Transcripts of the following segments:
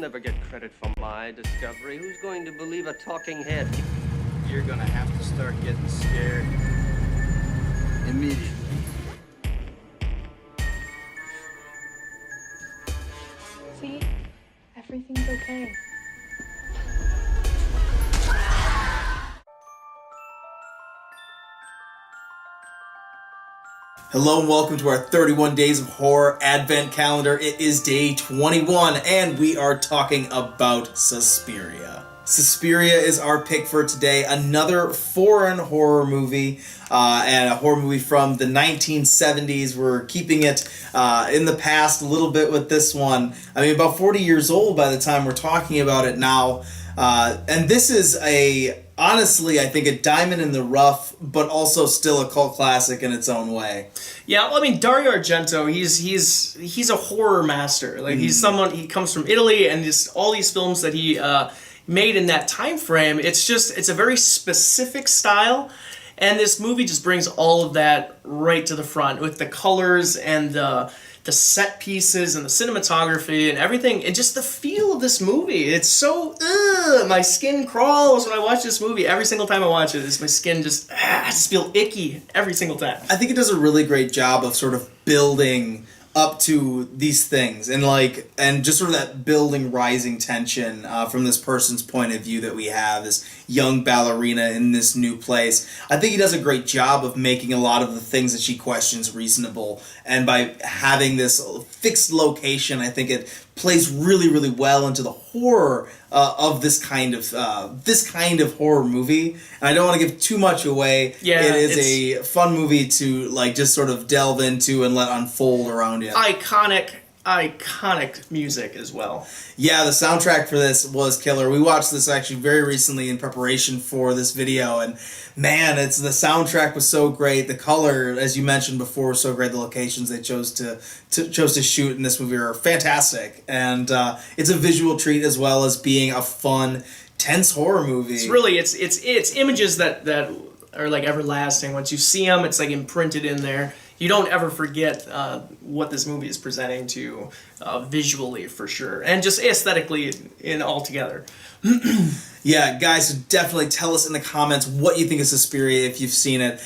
never get credit for my discovery. Who's going to believe a talking head? You're gonna have to start getting scared immediately. See? Everything's okay. Hello and welcome to our 31 Days of Horror Advent Calendar. It is day 21 and we are talking about Suspiria. Suspiria is our pick for today, another foreign horror movie, and a horror movie from the 1970s. We're keeping it in the past a little bit with this one. I mean, about 40 years old by the time we're talking about it now. And this is honestly, I think a diamond in the rough, but also still a cult classic in its own way. Yeah, well, I mean, Dario Argento, he's a horror master. Like, he's someone, he comes from Italy, and just all these films that he made in that time frame, it's a very specific style, and this movie just brings all of that right to the front with the colors and the set pieces and the cinematography and everything, and just the feel of this movie. It's so, my skin crawls when I watch this movie. Every single time I watch it, my skin I just feel icky every single time. I think it does a really great job of sort of building up to these things and just sort of that building rising tension from this person's point of view that we have, this young ballerina in this new place. I think he does a great job of making a lot of the things that she questions reasonable, and by having this fixed location, I think it plays really, really well into the horror of this kind of horror movie. And I don't want to give too much away. Yeah, it is a fun movie to just sort of delve into and let unfold around you. Iconic music as well. Yeah, the soundtrack for this was killer. We watched this actually very recently in preparation for this video, and man, the soundtrack was so great. The color, as you mentioned before, was so great. The locations they chose to shoot in this movie are fantastic, and it's a visual treat as well as being a fun, tense horror movie. It's really it's images that are like everlasting. Once you see them, it's like imprinted in there. You don't ever forget what this movie is presenting to visually, for sure, and just aesthetically in altogether. Yeah, guys, so definitely tell us in the comments what you think of Suspiria if you've seen it.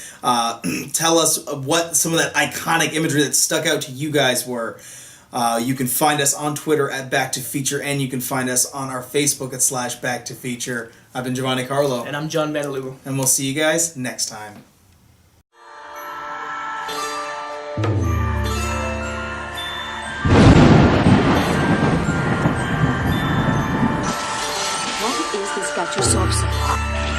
Tell us what some of that iconic imagery that stuck out to you guys were. You can find us on Twitter at BacktoFeature, and you can find us on our Facebook at /BacktoFeature. I've been Giovanni Carlo. And I'm John Betalou. And we'll see you guys next time. What is this got you so upset?